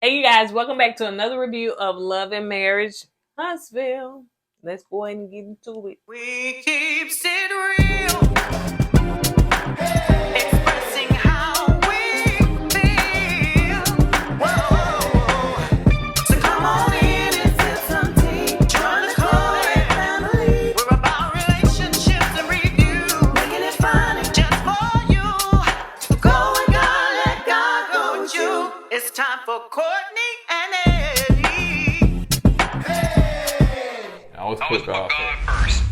Hey, you guys, welcome back to another review of Love and Marriage, Huntsville. Let's go ahead and get into it. We keep it real, expressing how we feel. Whoa. So come on in and sip some tea. Join the KOED family. We're about relationships and review, making it fun and just for you. Go with God, let God go with you. It's time for Courtney and Eddie. I always put God first.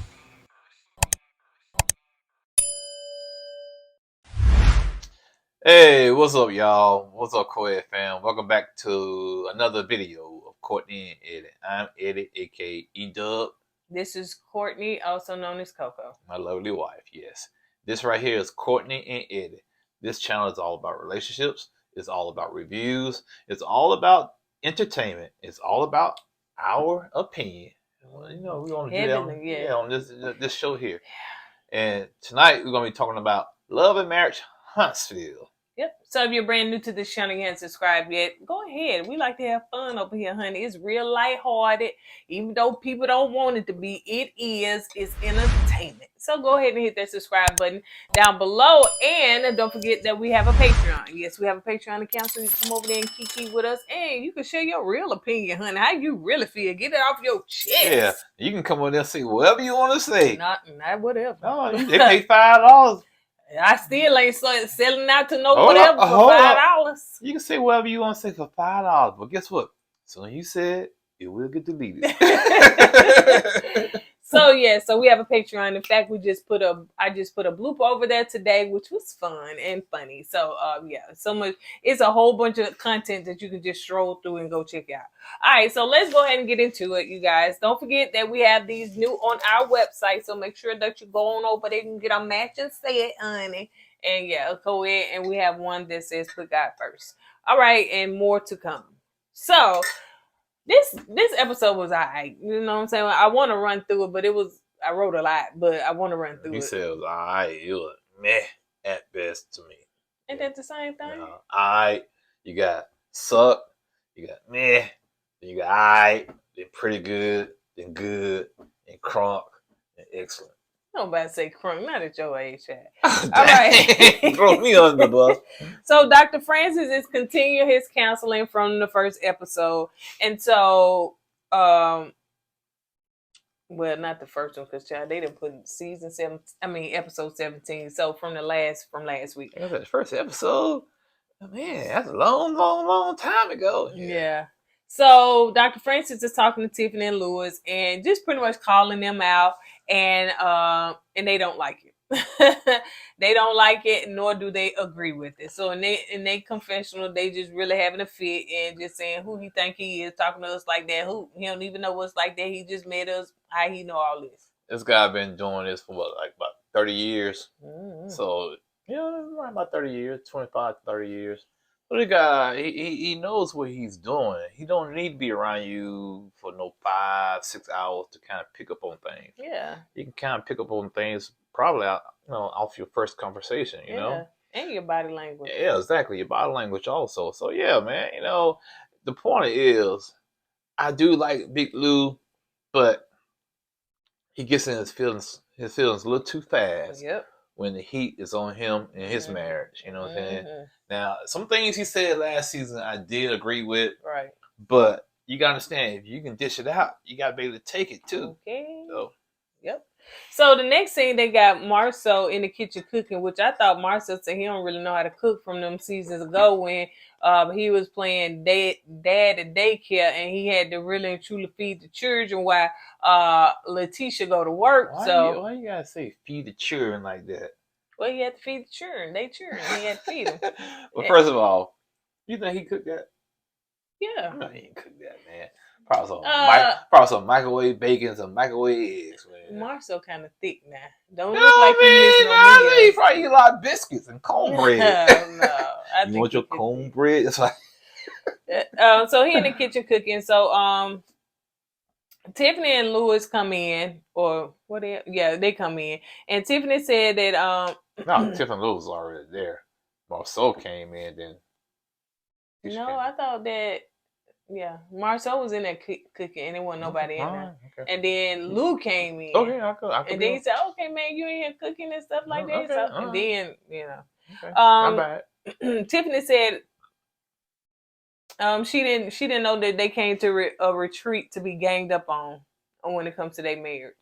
Hey, what's up, y'all? What's up, KOED fam? Welcome back to another video of Courtney and Eddie. I'm Eddie, aka E-Dub. This is Courtney, also known as Coco. My lovely wife, yes. This right here is Courtney and Eddie. This channel is all about relationships. It's all about reviews. It's all about entertainment. It's all about our opinion. Well, you know, we want to do that on this show here. And tonight we're going to be talking about Love and Marriage, Huntsville. Yep. So if you're brand new to this channel and you haven't subscribed yet, go ahead. We like to have fun over here, honey. It's real lighthearted. Even though people don't want it to be, it is. It's entertainment. So go ahead and hit that subscribe button down below. And don't forget that we have a Patreon. Yes, we have a Patreon account, so you can come over there and kiki with us. And you can share your real opinion, honey. How you really feel. Get it off your chest. Yeah, you can come over there and say whatever you want to say. Not whatever. No, they pay $5. I still ain't selling out to no whatever for $5. You can say whatever you want to say for $5, but guess what? So you said it will get deleted. So we have a Patreon. In fact, I just put a blooper over there today, which was fun and funny. So so much. It's a whole bunch of content that you can just stroll through and go check out. All right, so let's go ahead and get into it, you guys. Don't forget that we have these new on our website, so make sure that you go on over there and get a matching set, honey. And go ahead, and we have one that says "Put God First." All right, and more to come. So. This episode was alright. You know what I'm saying? I want to run through it, but I wrote a lot, but I want to run through it. You said it was alright. It was meh at best to me. Ain't that the same thing? Alright. You got suck. You got meh. Then you got alright. Then pretty good. Then good. And crunk. And excellent. Nobody say crunk. Not at your age, Chad. All right. Throw me under the bus. So Dr. Francis is continuing his counseling from the first episode. And so, well, not the first one, because child, they didn't put episode 17. So from last week. That was the first episode. Oh, man, that's a long time ago. Yeah. So Dr. Francis is talking to Tiffany and Lewis and just pretty much calling them out, and they don't like it. They don't like it, nor do they agree with it. So in they confessional, they just really having a fit and just saying who he think he is, talking to us like that. Who he don't even know us like that. He just met us. How he know all this? This guy been doing this for about 30 years. Mm-hmm. So around about 30 years, 25 to 30 years. So the guy, he knows what he's doing. He don't need to be around you for no 5-6 hours to kind of pick up on things. Yeah. You can kind of pick up on things probably out, off your first conversation, you know? And your body language. Yeah, exactly. Your body language also. So yeah, man, the point is, I do like Big Lou, but he gets in his feelings a little too fast. Yep. When the heat is on him in his marriage, you know what I'm saying? Now, some things he said last season I did agree with. Right. But you gotta understand, if you can dish it out, you gotta be able to take it too. Okay. So. Yep. So the next scene, they got Marcel in the kitchen cooking, which I thought Marcel said he don't really know how to cook from them seasons ago when he was playing dad at daycare, and he had to really and truly feed the children while Letitia go to work. Why you gotta say feed the children like that? Well, he had to feed the children. They children. He had to feed them. Well, first of all, you think he cooked that? Yeah. No, he didn't cook that, man. Probably some microwave bacon, some microwave eggs, man. Marcel kind of thick now. Don't look like he probably eat a lot of biscuits and cornbread. No, you want your cornbread? That's like. So he in the kitchen cooking. So Tiffany and Lewis come in, or what? They come in, and Tiffany said that no, Tiffany and Lewis was already there. Marcel came in then. No, I thought that Yeah, Marcel was in there cooking, and there wasn't nobody in there. Alright, okay. And then Lou came in. Okay, I could And be then he on. said, "Okay, man, you in here cooking and stuff like that." Okay, So, and alright. then you know, Okay, my bad. Tiffany said she didn't know that they came to a retreat to be ganged up on when it comes to their marriage.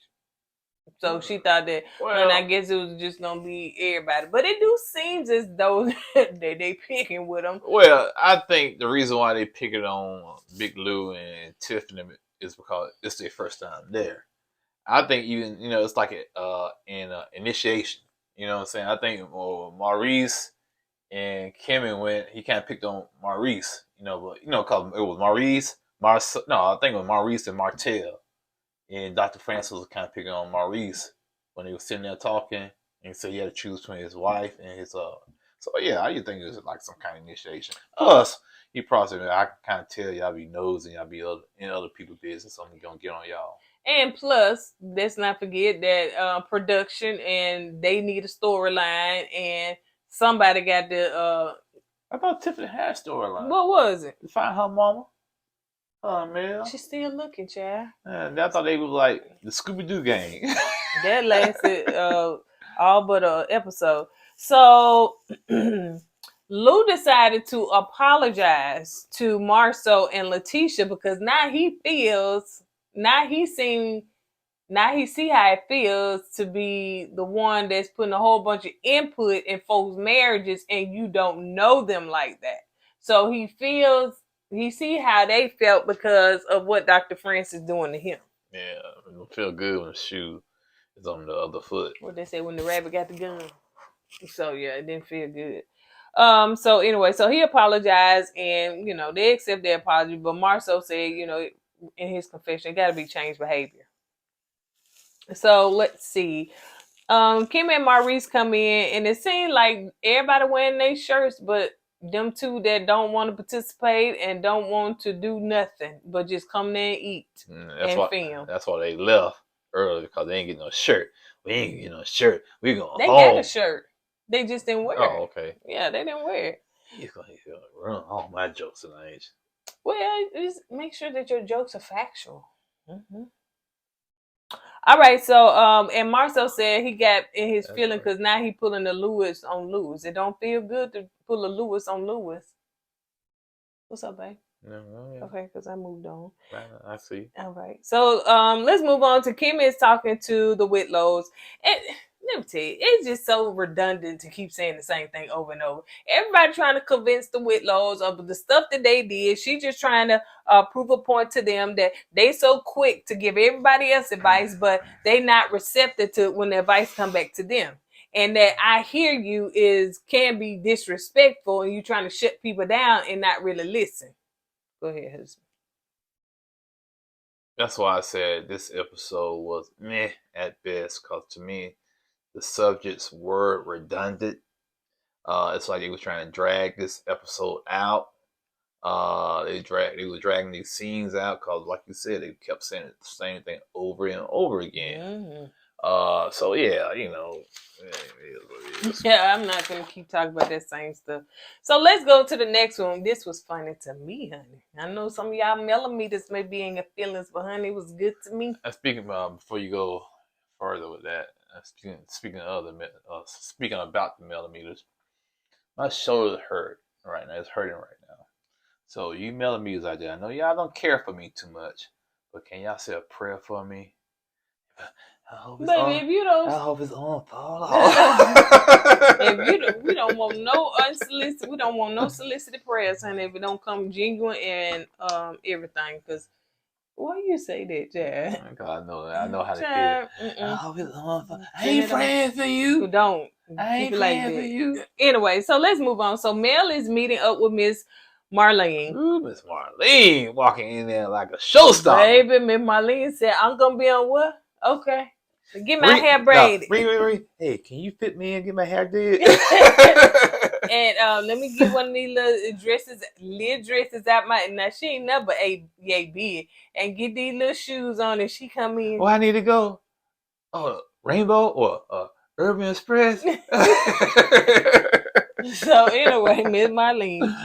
So she thought that, and I Well, guess it was just gonna be everybody. But it do seems as though that they picking with them. well, I think the reason why they pick it on Big Lou and Tiffany is because it's their first time there. I think even it's like an initiation. You know what I'm saying? I think Maurice and Kimmy went. He kind of picked on Maurice. But cause it was Maurice, No, I think it was Maurice and Martell. And Dr. Francis was kind of picking on Maurice when he was sitting there talking, and he said he had to choose between his wife and his. So yeah, I just think it was like some kind of initiation. Plus, he probably said, I can kind of tell y'all be nosy, y'all be in other people's business, so I'm gonna get on y'all. And plus, let's not forget that production and they need a storyline, and somebody got the. I thought Tiffany had a storyline. What was it? To find her mama. Oh man. She's still looking, child. And I thought they was like the Scooby Doo gang. That lasted all but an episode. So Lou decided to apologize to Marceau and Letitia because now he see how it feels to be the one that's putting a whole bunch of input in folks' marriages and you don't know them like that. So he see how they felt because of what Dr. Francis doing to him. Yeah, it'll feel good when the shoe is on the other foot. What they say when the rabbit got the gun. So yeah, it didn't feel good. So anyway, so he apologized and they accept their apology, but Marceau said, in his confession, it gotta be changed behavior. So let's see. Kim and Maurice come in and it seemed like everybody wearing their shirts, but them two that don't want to participate and don't want to do nothing but just come there and eat film. That's why they left early, because they ain't getting no shirt. We ain't getting no shirt. We going They home. got a shirt. They just didn't wear it. Oh, okay. Yeah, they didn't wear it. He's gonna run all my jokes tonight. Well, just make sure that your jokes are factual. Mm-hmm. All right, so and Marceau said he got in his feeling because now he pulling the Lewis on Lewis. It don't feel good to pull a Lewis on Lewis. What's up, babe? No, yeah. Okay, because I moved on. I see. All right, so let's move on to Kim is talking to the Whitlows, and let me tell you, it's just so redundant to keep saying the same thing over and over. Everybody trying to convince the Whitlows of the stuff that they did. She just trying to prove a point to them that they so quick to give everybody else advice, but they not receptive to when the advice come back to them. And that I hear you can be disrespectful, and you trying to shut people down and not really listen. Go ahead, husband. That's why I said this episode was meh at best, because to me, the subjects were redundant. It's like they were trying to drag this episode out. They were dragging these scenes out because, like you said, they kept saying the same thing over and over again. Mm-hmm. So yeah, it is what it is. Yeah, I'm not gonna keep talking about that same stuff. So let's go to the next one. This was funny to me, honey. I know some of y'all millimeters may be in your feelings, but honey, it was good to me. Speaking before you go further with that, speaking about the millimeters, my shoulder hurt right now. It's hurting right now. So you millimeters out there, I know y'all don't care for me too much, but can y'all say a prayer for me? I hope it's Baby, if you don't, I hope it's on fall off. we don't want no solicited prayers, honey. If it don't come genuine and everything, because why you say that, Chad? God, I know how to feel. I hope it's on fall. I ain't praying for you. You don't. I ain't praying for you. Anyway, so let's move on. So Mel is meeting up with Miss Marlene. Ooh, Miss Marlene walking in there like a showstopper. Baby, Miss Marlene said, I'm going to be on what? Okay. Get my hair braided. Ring. Hey, can you fit me and get my hair did? And let me get one of these little dresses out my. Now, she ain't never a big. And get these little shoes on and she come in. Where I need to go? Oh, Rainbow or Urban Express? So anyway, Miss Marlene.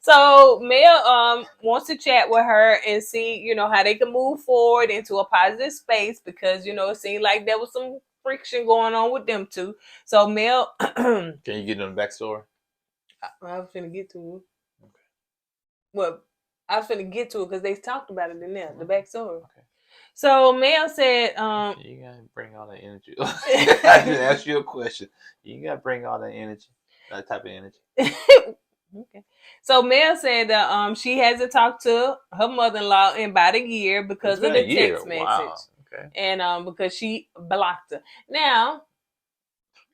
So Mel wants to chat with her and see, you know, how they can move forward into a positive space because, you know, it seemed like there was some friction going on with them two. So Mel Can you get in the backstory? I was finna get to it. Okay. Well, I was finna get to it because they talked about it in there, the backstory. Okay. So Mel said, you gotta bring all that energy. I just asked you a question. You gotta bring all that energy, that type of energy. Okay. So Mel said that she hasn't talked to her mother-in-law in about a year because of the text message. Wow. Okay. And because she blocked her. Now,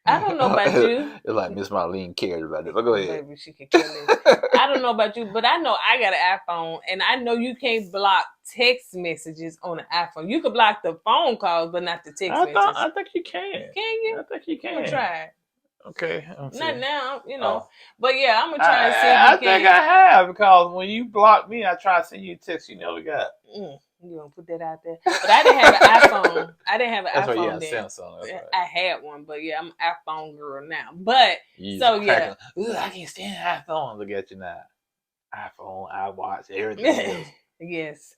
I don't know about you. It's like Miss Marlene cared about it. But go ahead. Baby, she could kill it. I don't know about you, but I know I got an iPhone, and I know you can't block text messages on an iPhone. You could block the phone calls, but not the text messages. I think you can. Can you? I think you can. I'm gonna try it. Okay. Not now, you know. But yeah, I'm gonna try and see if I you can. think I have because when you blocked me, I tried to send you a text you never got. You gonna put that out there? But I didn't have an iPhone. I didn't have an That's iPhone right, yeah, then. Samsung. That's right. I had one, but yeah, I'm an iPhone girl now. But yeah. Ooh, I can't stand iPhone. Look at you now. iPhone, iWatch, everything else. Yes.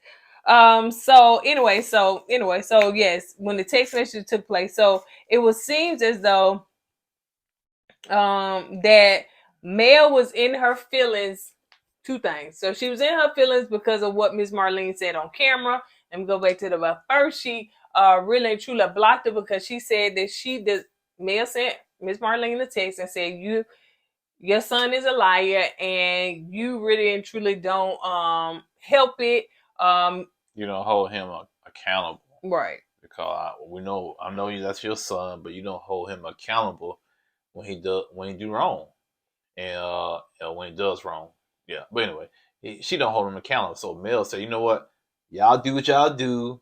So anyway, yes, when the text message took place, so it seems as though that Mel was in her feelings. Two things. So she was in her feelings because of what Miss Marlene said on camera. Let me go back to the first. She really and truly blocked her because she said that Mel sent Miss Marlene a text and said your son is a liar and you really and truly don't help it. You don't hold him accountable, right? Because I know that's your son, but you don't hold him accountable when he do wrong, and when he does wrong. Yeah, but anyway, she don't hold him accountable. So Mel said, you know what? Y'all do what y'all do.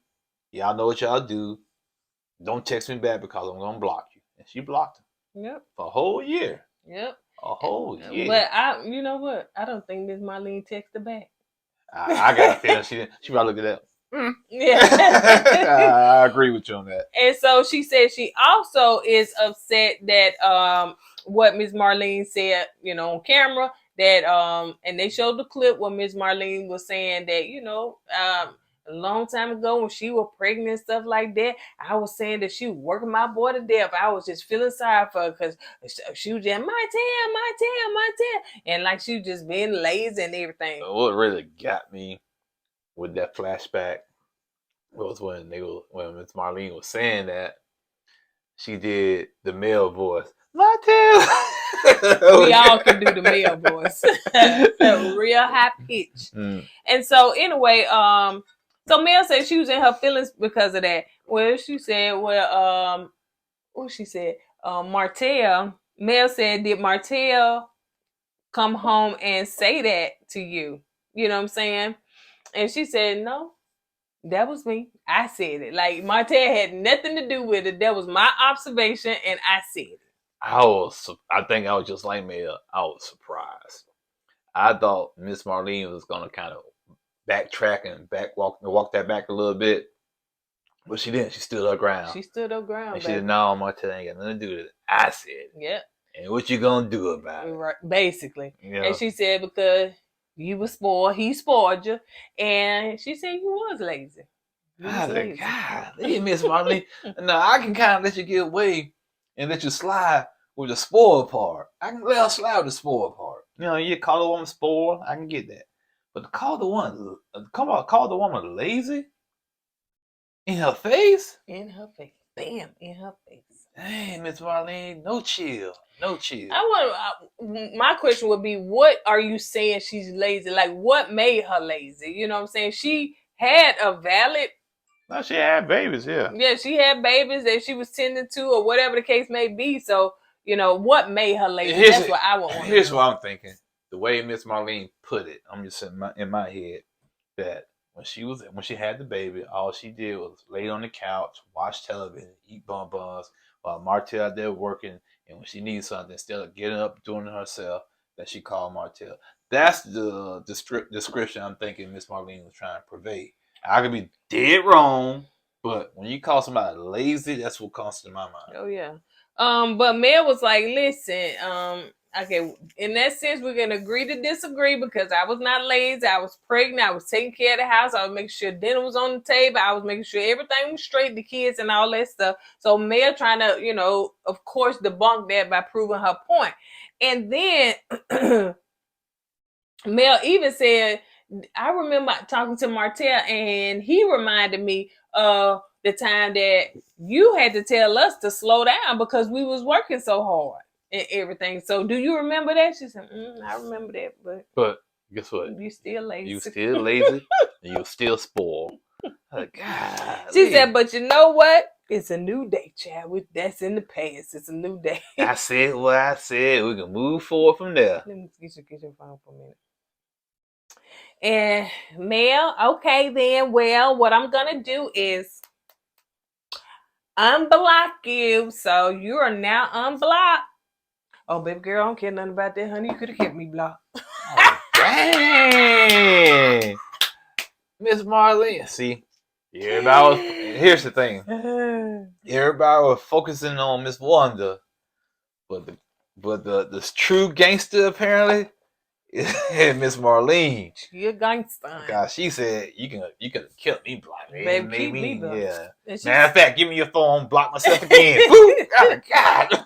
Y'all know what y'all do. Don't text me back because I'm going to block you. And she blocked him. Yep. For a whole year. Yep. A whole year. But you know what? I don't think Miss Marlene texted back. I got a feeling she didn't. She probably looked at that. Yeah. I agree with you on that. And so she said she also is upset that what Miss Marlene said, you know, on camera, that and they showed the clip where Miss Marlene was saying that, you know, a long time ago when she was pregnant and stuff like that, I was saying that she was working my boy to death. I was just feeling sorry for her because she was just my tail, and like she was just being lazy and everything. What really got me with that flashback was when Miss Marlene was saying that she did the male voice. My tail. We all can do the male voice. A real high pitch. And so anyway, so Mel said she was in her feelings because of that. Well, she said, what she said? Martell. Mel said, did Martell come home and say that to you? You know what I'm saying? And she said, no, that was me. I said it. Like Martell had nothing to do with it. That was my observation, and I said it. I think I was just like Mel. I was surprised. I thought Miss Marlene was gonna kind of backtrack and walk that back a little bit, but she didn't. She stood her ground. She stood her ground. And she said, "No, Martell ain't got nothing to do with it. I said it. Yep. And what you gonna do about it?" Right, basically. You know? And she said because you were spoiled, he spoiled you, and she said you was lazy. I said, God, Miss Marlene. Now I can kind of let you get away and let you slide with the spoiled part. I can let her slide with the spoiled part. You know, you call the woman spoiled, I can get that. But to call the woman lazy in her face? In her face. Bam, in her face. Hey, Miss Marlene, no chill. No chill. My question would be, what are you saying she's lazy? Like, what made her lazy? You know what I'm saying? She had a valid... No, she had babies, yeah. Yeah, she had babies that she was tending to or whatever the case may be. So, you know, what made her lazy? That's what I want to know. Here's what I'm thinking. The way Miss Marlene put it, I'm just in my head that when she had the baby, all she did was lay on the couch, watch television, eat bonbons, while Martell out there working. And when she needs something, instead of getting up doing it herself, that she called Martell. That's the description I'm thinking Miss Marlene was trying to purvey. I could be dead wrong, but when you call somebody lazy, that's what comes to my mind. Oh yeah. But Mel was like, listen, Okay, in that sense, we're gonna agree to disagree because I was not lazy. I was pregnant. I was taking care of the house. I was making sure dinner was on the table. I was making sure everything was straight, the kids and all that stuff. So Mel trying to, of course, debunk that by proving her point. And then Mel even said, I remember talking to Martell, and he reminded me of the time that you had to tell us to slow down because we was working so hard and everything. So do you remember that? She said, I remember that, But guess what? you still lazy. You still lazy and you still spoiled. God. She said, but you know what? It's a new day, child. That's in the past. It's a new day. I said what I said. We can move forward from there. Let me get your phone for a minute. And Mel, okay then. Well, what I'm gonna do is unblock you. So you are now unblocked. Oh, baby girl, I don't care nothing about that, honey. You could have kept me blocked. Oh, dang. Miss Marlene. See, here's the thing. Everybody was focusing on Miss Wanda, but the true gangster apparently is Miss Marlene. She a gangster. God, she said you could have killed me blocked. Baby, keep me blocked. Yeah. Matter of fact, give me your phone, block myself again. Oh, God.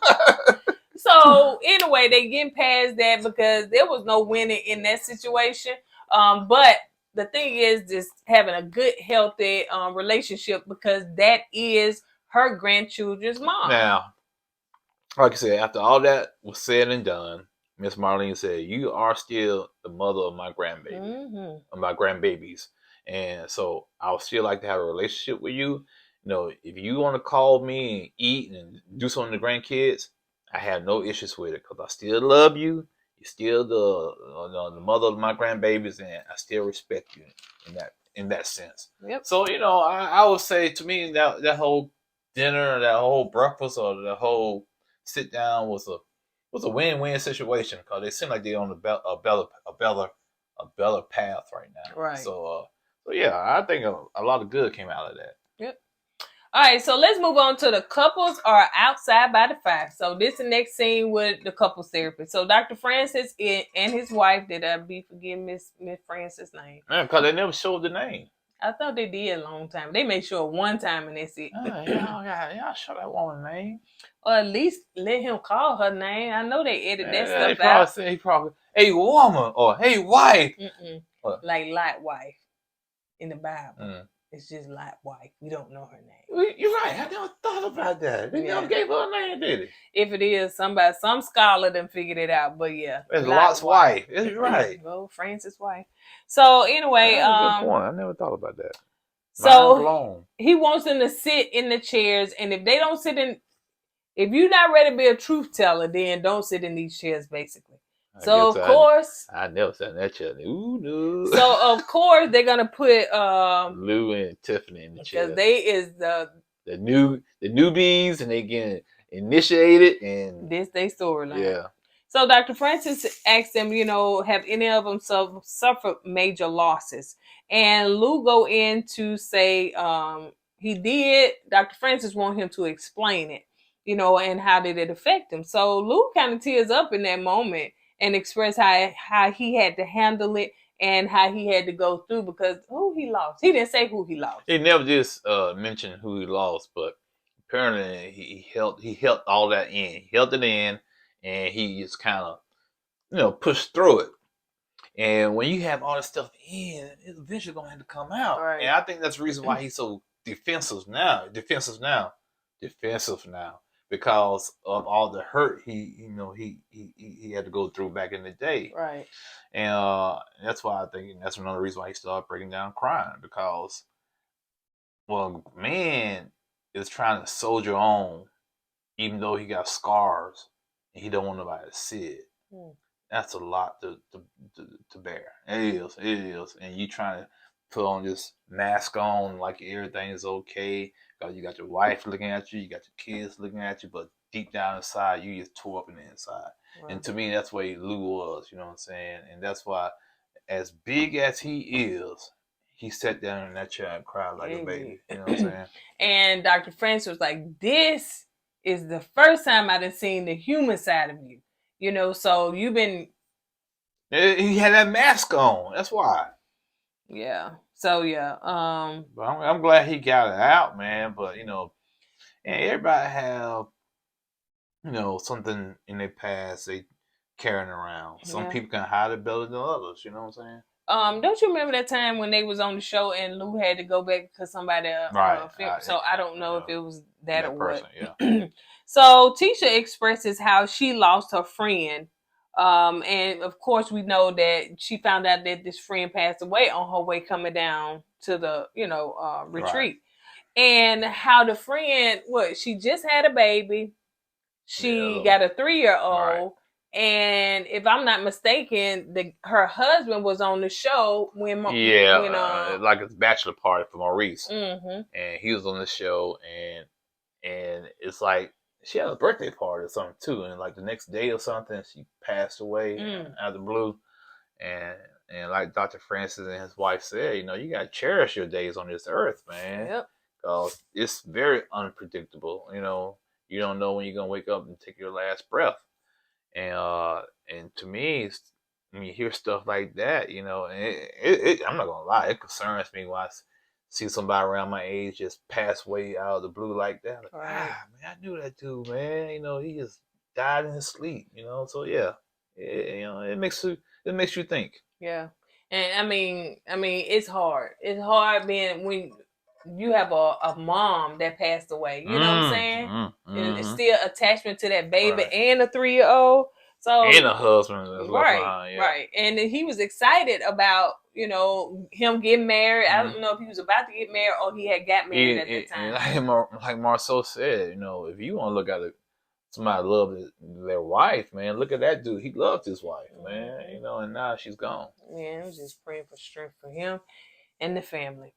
So anyway, they getting past that because there was no winning in that situation. But the thing is just having a good, healthy relationship because that is her grandchildren's mom. Now, like I said, after all that was said and done, Miss Marlene said, "You are still the mother of my grandbaby, of my grandbabies, and so I would still like to have a relationship with you. If you want to call me and eat and do something to the grandkids, I have no issues with it because I still love you. You're still the mother of my grandbabies, and I still respect you in that sense. Yep. So I would say to me that whole dinner, that whole breakfast, or the whole sit down was a win-win situation because they seem like they're on a better path right now. Right. So yeah, I think a lot of good came out of that. Yep. All right, so let's move on to the couples are outside by the fire. So this is the next scene with the couples therapy. So Dr. Francis and his wife, did I be forgetting Miss Francis' name? Yeah, because they never showed the name. I thought they did a long time. They made sure one time and that's it. Y'all show that woman's name. Or at least let him call her name. I know they edit that stuff out. He probably, hey woman, or hey wife. Like Lot wife in the Bible. It's just Lot wife. We don't know her name. You're right. I never thought about that. They never gave her a name, did it? If it is, some scholar done figured it out. But yeah, it's Lot's wife. It's right. Well, Francis' wife. So anyway, that's a good point. I never thought about that. So he wants them to sit in the chairs, and if they don't sit in, if you're not ready to be a truth teller, then don't sit in these chairs, basically. So of course, I never sat in that chair. Ooh, no. So of course they're gonna put Lou and Tiffany in the chair because they is the newbies, and they get initiated, and this they storyline. Yeah. So Dr. Francis asked them, have any of them suffered major losses? And Lou go in to say he did. Dr. Francis want him to explain it, and how did it affect him? So Lou kind of tears up in that moment and express how he had to handle it and how he had to go through because who he lost. He didn't say who he lost. He never just mentioned who he lost, but apparently he held all that in. He held it in, and he just kind of, pushed through it. And when you have all this stuff in, it's eventually going to have to come out. Right. And I think that's the reason why he's so defensive now. Because of all the hurt he had to go through back in the day. Right. And that's why I think that's another reason why he started breaking down crying, because man is trying to soldier on even though he got scars and he don't want nobody to see it. That's a lot to bear. It is. And you trying to put on this mask on like everything is okay. You got your wife looking at you, you got your kids looking at you, but deep down inside, you just tore up in the inside. Right. And to me, that's where Lou was, you know what I'm saying? And that's why, as big as he is, he sat down in that chair and cried like a baby. You know what I'm saying? And Dr. Francis was like, this is the first time I've seen the human side of you. You know, so you've been, He had that mask on. That's why. yeah. So But I'm glad he got it out, man. But and everybody have something in their past they carrying around. Some yeah. people can hide it better than others. You know what I'm saying? Don't you remember that time when they was on the show and Lou had to go back because somebody Right. so I don't know if it was that or That what. person. Yeah. So Tisha expresses how she lost her friend. And of course we know that she found out that this friend passed away on her way coming down to the, Right. retreat. And how the friend, she just had a baby. She Yeah. got a 3-year-old. Right. And if I'm not mistaken, her husband was on the show when Like it's bachelor party for Maurice, mm-hmm. and he was on the show, and it's like she had a birthday party or something too, and like the next day or something, she passed away out of the blue, and like Dr. Francis and his wife said, you gotta cherish your days on this earth, man, Yep. because it's very unpredictable. You don't know when you're gonna wake up and take your last breath. And to me, when you hear stuff like that, I'm not gonna lie, it concerns me when I see somebody around my age just pass away out of the blue like that. Like, Right. man, I knew that dude, man. He just died in his sleep. So yeah, it makes you think. Yeah. And I mean, it's hard. It's hard being when you have a mom that passed away. You know what I'm saying? And it's still attachment to that baby Right. and a 3-year-old. So And a husband that's left right, behind. Yeah. right. And then he was excited about, him getting married. I don't know if he was about to get married or he had got married at the time. And like Marceau said, if you want to look at it, somebody love their wife, man. Look at that dude. He loved his wife, man. And now she's gone. Yeah, I was just praying for strength for him and the family.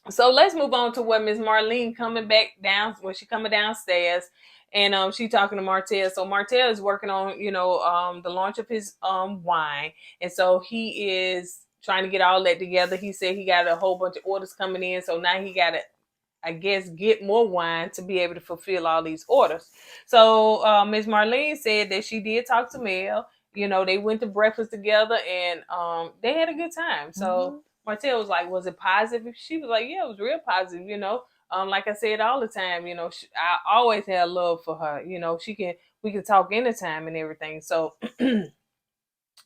So let's move on to what Miss Marlene coming back down when she coming downstairs, and she talking to Martell. So Martell is working on the launch of his wine, and so he is trying to get all that together. He said he got a whole bunch of orders coming in, so now he got to, I guess, get more wine to be able to fulfill all these orders. So Miss Marlene said that she did talk to Mel. They went to breakfast together, and they had a good time. So Martell was like, was it positive? She was like, yeah, it was real positive, like I said all the time, I always had love for her. We can talk anytime and everything. So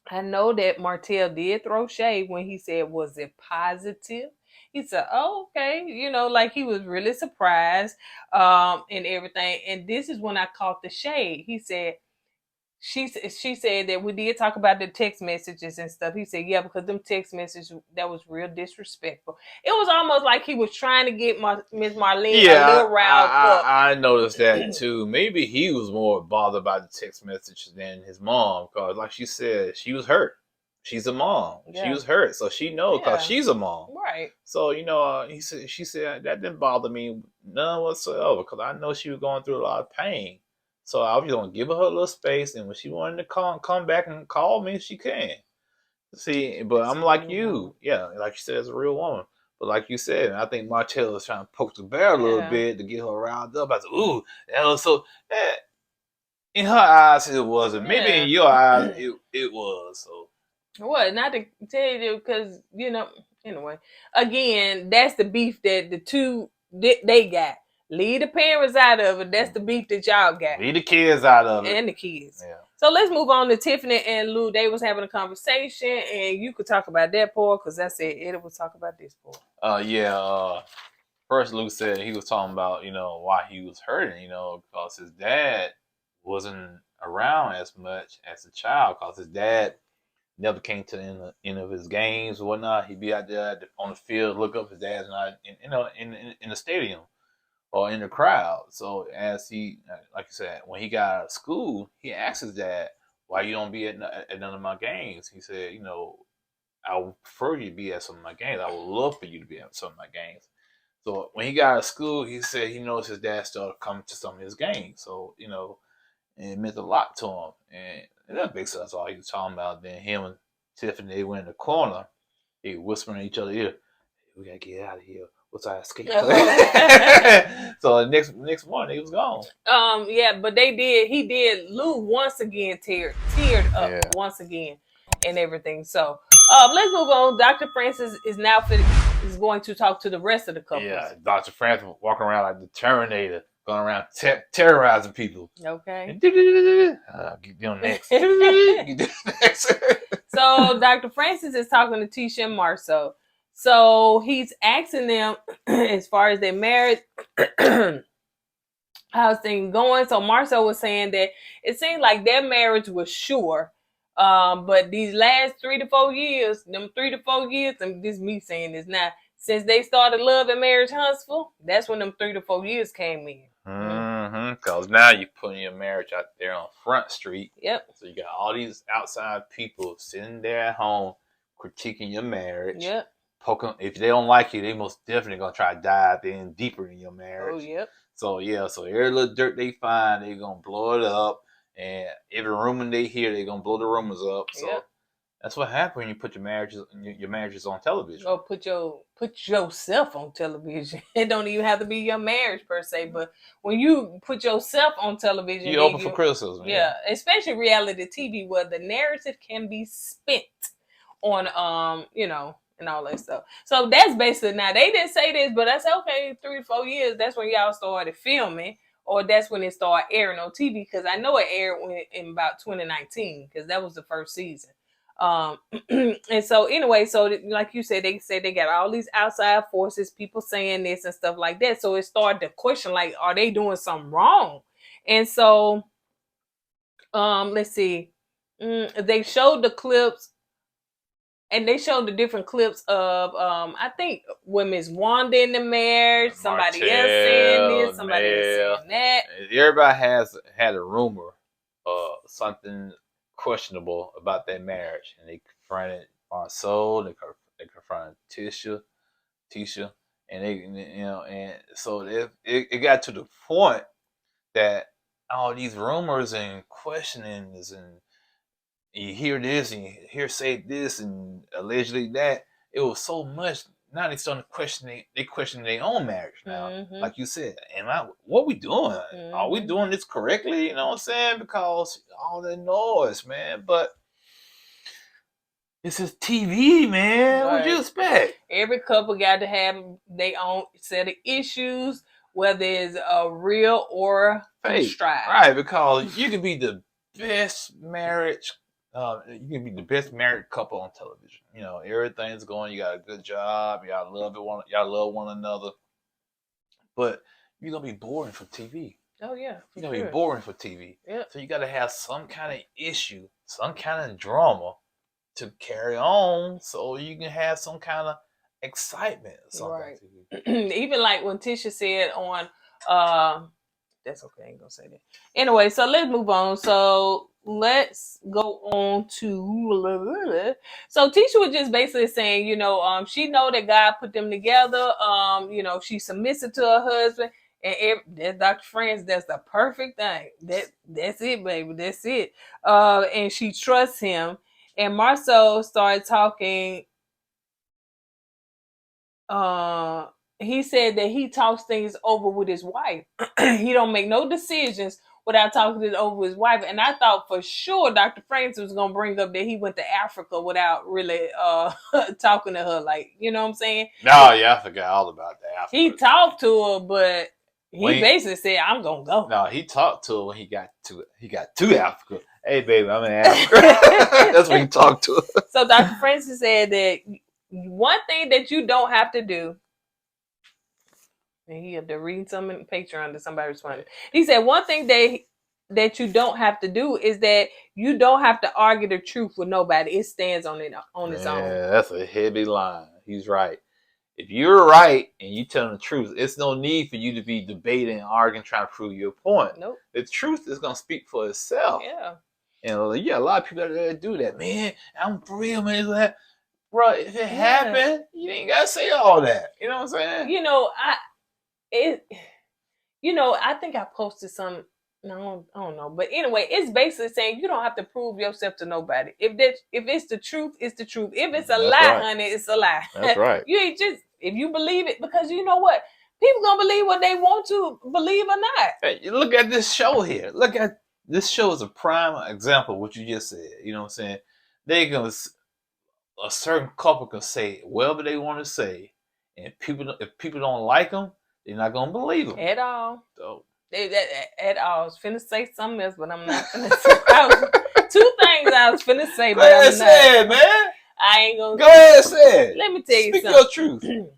I know that Martell did throw shade when he said, was it positive? He said, oh, okay. Like he was really surprised and everything. And this is when I caught the shade. He said, she said that we did talk about the text messages and stuff. He said, yeah, because them text messages, that was real disrespectful. It was almost like he was trying to get Miss Marlene a little riled up. I noticed that too. Maybe he was more bothered by the text message than his mom, because like she said, she was hurt. She's a mom. Yeah. She was hurt, so she knows because she's a mom. Right. So she said that didn't bother me none whatsoever, because I know she was going through a lot of pain. So I was just gonna give her a little space, and when she wanted to come back and call me, she can. See, but I'm like you, yeah, like you said, as a real woman. But like you said, I think Martell was trying to poke the bear a little bit to get her riled up. I said, "Ooh, that was so." In her eyes, it wasn't. Maybe in your eyes, it was. So what? Not to tell you, because anyway. Again, that's the beef that the two they got. Leave the parents out of it. That's the beef that y'all got. Leave the kids out of it. And the kids. Yeah. So let's move on to Tiffany and Lou. They was having a conversation, and you could talk about that part, because I said Eddie will talk about this part. First Lou said he was talking about, why he was hurting, because his dad wasn't around as much as a child, because his dad never came to the end of his games or whatnot. He'd be out there on the field, look up, his dad's not in the stadium or in the crowd. So as he, like you said, when he got out of school, he asked his dad, why you don't be at none of my games? He said, I would prefer you to be at some of my games. I would love for you to be at some of my games. So when he got out of school, he said he knows his dad started coming to some of his games. So, it meant a lot to him. And that makes sense all he was talking about. Then him and Tiffany, they went in the corner. They were whispering in each other's ear, we got to get out of here. What's I escaped? Oh. So the next morning he was gone. Yeah, but he did. Lou once again teared up once again and everything. So let's move on. Dr. Francis is is going to talk to the rest of the couples. Yeah, Dr. Francis walking around like the Terminator, going around terrorizing people. Okay. Get on next. So Dr. Francis is talking to Tisha and Marceau. So he's asking them as far as their marriage, how's things going. So Marceau was saying that it seemed like their marriage was sure. But these last 3 to 4 years, and this is me saying this now, since they started Love and Marriage Huntsville, that's when them 3 to 4 years came in. Because now you're putting your marriage out there on Front Street. Yep. So you got all these outside people sitting there at home critiquing your marriage. Yep. Poking, if they don't like you, they most definitely gonna try to dive in deeper in your marriage. Oh, yep. So every little dirt they find, they're gonna blow it up, and every rumor they hear, they're gonna blow the rumors up. So that's what happens when you put your marriages on television. Or put yourself on television. It don't even have to be your marriage per se, but when you put yourself on television, you open for criticism. Yeah, especially reality TV, where the narrative can be spent on and all that stuff. So that's basically, now they didn't say this, but that's okay. 3 to 4 years, that's when y'all started filming, or that's when it started airing on TV. Because I know it aired in about 2019, because that was the first season. And so anyway, so like you said, they got all these outside forces, people saying this and stuff like that. So it started to question, like, are they doing something wrong? And so, let's see, they showed the clips. And they showed the different clips of, I think, when Miss Wanda in the marriage, somebody else saying this, somebody else saying that. Everybody had a rumor of something questionable about their marriage, and they confronted Marceau, they confronted Tisha, and and so it got to the point that all these rumors and questionings and you hear this and you hear say this and allegedly that, it was so much. Now they starting to question their own marriage now. Like you said, what we doing? Are we doing this correctly? You know what I'm saying? Because all that noise, man. But this is TV, man. Right. What you expect? Every couple got to have their own set of issues, whether it's a real or contrived. Right, because you can be the best marriage. You can be the best married couple on television. You know, everything's going. You got a good job. Y'all love one another. But you're gonna be boring for TV. Oh yeah, you're gonna be boring for TV. Yeah. So you got to have some kind of issue, some kind of drama to carry on, so you can have some kind of excitement or something. Right. Even like when Tisha said on, that's okay. I ain't gonna say that. Anyway, so let's move on. So let's go on to. So Tisha was just basically saying, she know that God put them together. She's submissive to her husband, and that's Dr. Francis. That's the perfect thing. That's it, baby. That's it. And she trusts him. And Marceau started talking. He said that he talks things over with his wife. He don't make no decisions without talking it over with his wife. And I thought for sure Dr. Francis was going to bring up that he went to Africa without really talking to her. Like, you know what I'm saying? No, yeah, I forgot all about that. He talked to her, but he basically said, I'm going to go. No, he talked to her when he got to Africa. Hey, baby, I'm in Africa. That's when he talked to her. So Dr. Francis said that one thing that you don't have to do, and he had to read something in Patreon that somebody responded. He said one thing that you don't have to do is that you don't have to argue the truth with nobody. It stands on its own. Yeah, that's a heavy line. He's right. If you're right and you tell the truth, it's no need for you to be debating, arguing, trying to prove your point. Nope. The truth is going to speak for itself. Yeah. And a lot of people that do that. Man, I'm for real, man. Like, bro, if it happened, you ain't got to say all that. You know what I'm saying? I think I posted some. No, I don't know. But anyway, it's basically saying you don't have to prove yourself to nobody. If it's the truth, it's the truth. If it's a lie, honey, it's a lie. That's right. You ain't just If you believe it, because you know what? People gonna believe what they want to believe or not. Hey, you look at this show here. Look at this show is a prime example of what you just said. You know what I'm saying? They gonna a certain couple can say whatever they want to say, and if people don't like them, they're not gonna believe them At all. So At all. I was finna say something else, but I'm not finna say. Two things I was finna say, go but ahead, I'm not. say it, man. I ain't gonna. Go ahead, say it. Let me tell you Speak something. your truth.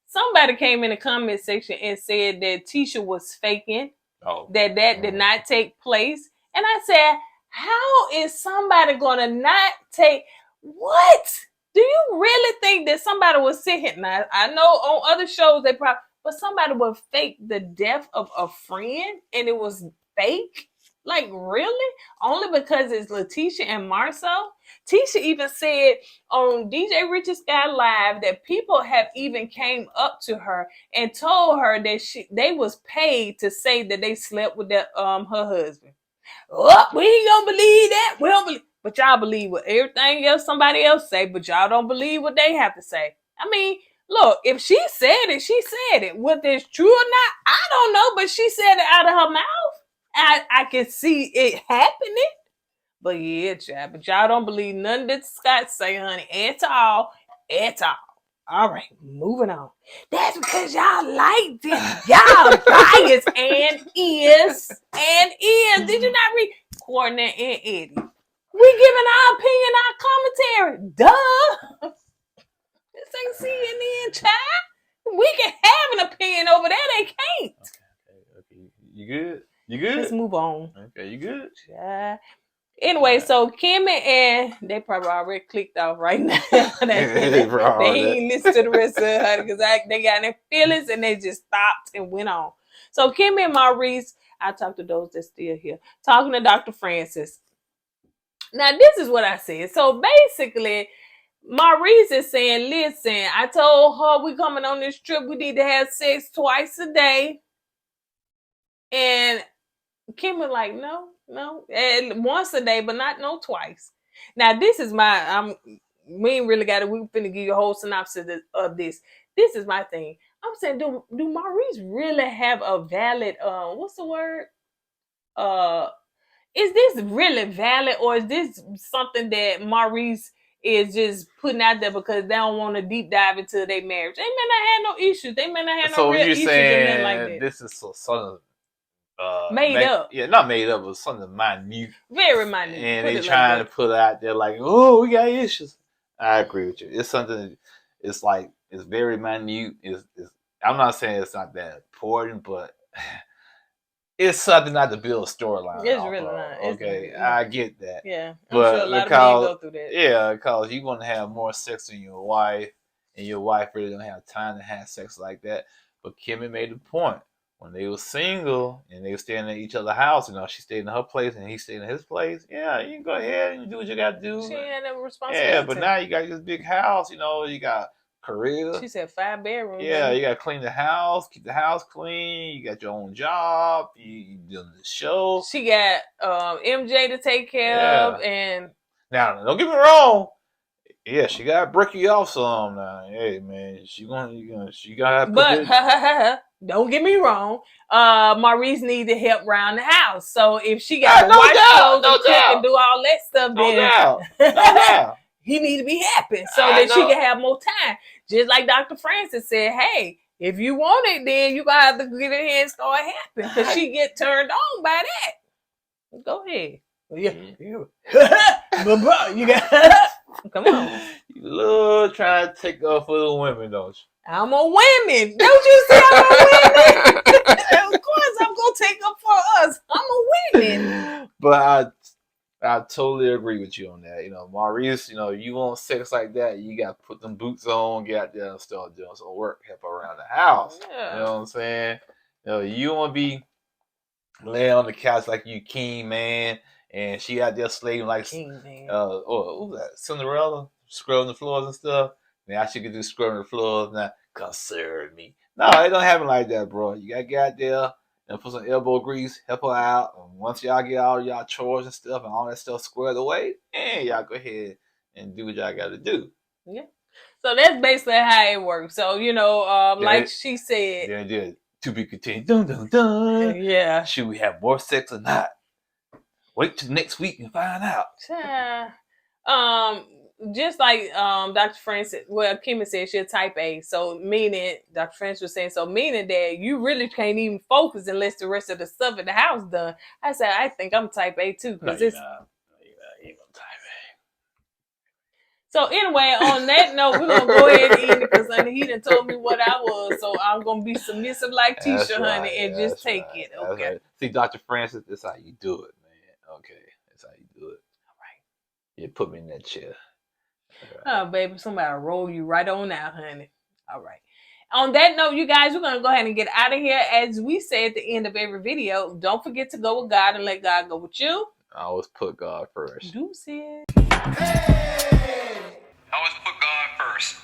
Somebody came in the comment section and said that Tisha was faking, that did not take place. And I said, how is somebody gonna not take what? Do you really think that somebody was sitting? Now, I know on other shows they probably, but somebody would fake the death of a friend and it was fake? Like, really? Only because it's Letitia and Marcel? Tisha even said on DJ Richard Sky Live that people have even came up to her and told her that they was paid to say that they slept with her husband. Oh, we ain't gonna believe that. We don't believe, but y'all believe what everything else somebody else say, but y'all don't believe what they have to say. I mean, look, if she said it, she said it. Whether it's true or not, I don't know, but she said it out of her mouth. I can see it happening. But yeah, child, but y'all don't believe nothing that Scott say, honey, at all, at all. All right, moving on. That's because y'all like this. Y'all bias and is. Did you not read Courtney and Eddie? We giving our opinion, our commentary. Duh. This ain't CNN, child. We can have an opinion over there. They can't. Okay. You good? You good? Let's move on. Okay, you good? Child. Anyway, so Kim and they probably already clicked off right now. They ain't listened to the rest of it because they got their feelings and they just stopped and went on. So Kim and Maurice, I talked to those that's still here, talking to Dr. Francis. Now, this is what I said. So basically, Maurice is saying, listen, I told her we coming on this trip. We need to have sex twice a day. And Kim was like, no, and once a day, but not no twice. Now, this is we ain't really got it. We finna give you a whole synopsis of this. This is my thing. I'm saying, do Maurice really have a valid, what's the word? Is this really valid, or is this something that Maurice is just putting out there because they don't want to deep dive into their marriage? They may not have no issues. They may not have no real issues and nothing like that. This is something made up. Yeah, not made up, but something minute. Very minute. And they trying to put it out there like, oh, we got issues. I agree with you. It's something, it's very minute. I'm not saying it's not that important, but it's something not to build a storyline. It's really not. Okay, I get that. Yeah, but sure a lot of men go through that. Yeah, because you want to have more sex than your wife, and your wife really don't have time to have sex like that. But Kimmy made the point. When they were single and they were staying at each other's house, she stayed in her place and he stayed in his place. Yeah, you can go ahead and do what you got to do. She ain't never responsibility. Yeah, but now you got this big house. You got career. She said 5 bedrooms. Yeah, you got to clean the house, keep the house clean. You got your own job. You doing the show. She got MJ to take care of, and now don't get me wrong. Yeah, she got to break you off some now. Hey man, she gonna have to. But don't get me wrong. Maurice needs to help around the house. So if she got to wash clothes and cook and do all that stuff, then he need to be happy so that she can have more time. Just like Dr. Francis said, hey, if you want it, then you gonna have to get in here and start happy because she get turned on by that. Go ahead. But bro, you got come on. You love trying to take off for the women, don't you? I'm a woman. Don't you say I'm a woman? Of course I'm gonna take up for us. I'm a woman. But I totally agree with you on that. Maurice, you want sex like that, you got to put them boots on, get out there and start doing some work, help around the house. Yeah. You know what I'm saying? You want to be laying on the couch like you king, man, and she out there slaving like king, man. What was that? Cinderella? Scrubbing the floors and stuff. Now she could do scrubbing the floors. Now, concern me. No, it don't happen like that, bro. You got to get out there and put some elbow grease, help her out. And once y'all get all y'all chores and stuff and all that stuff squared away, y'all go ahead and do what y'all got to do. Yeah. So that's basically how it works. So, you know, like she said. Then did to be continued. Dun, dun, dun. Yeah. Should we have more sex or not? Wait till next week and find out. Just like Dr. Francis, well, Kimmy said she's type A. So meaning, Dr. Francis was saying, so meaning that you really can't even focus unless the rest of the stuff at the house done. I said, I think I'm type A too. No, Because you're it's not. You're not type So anyway, on that note, we're gonna go ahead and end it because honey, he done told me what I was, so I'm gonna be submissive like A. Tisha, honey, and just take it. That's Okay. right. See, Dr. Francis, that's how you do it, man. Okay, that's how you do it. All right. You put me in that chair. Right. Oh, baby, somebody roll you right on out, honey. All right. On that note, you guys, we're going to go ahead and get out of here. As we say at the end of every video, don't forget to go with God and let God go with you. I always put God first. Deuces. Hey! Always put God first.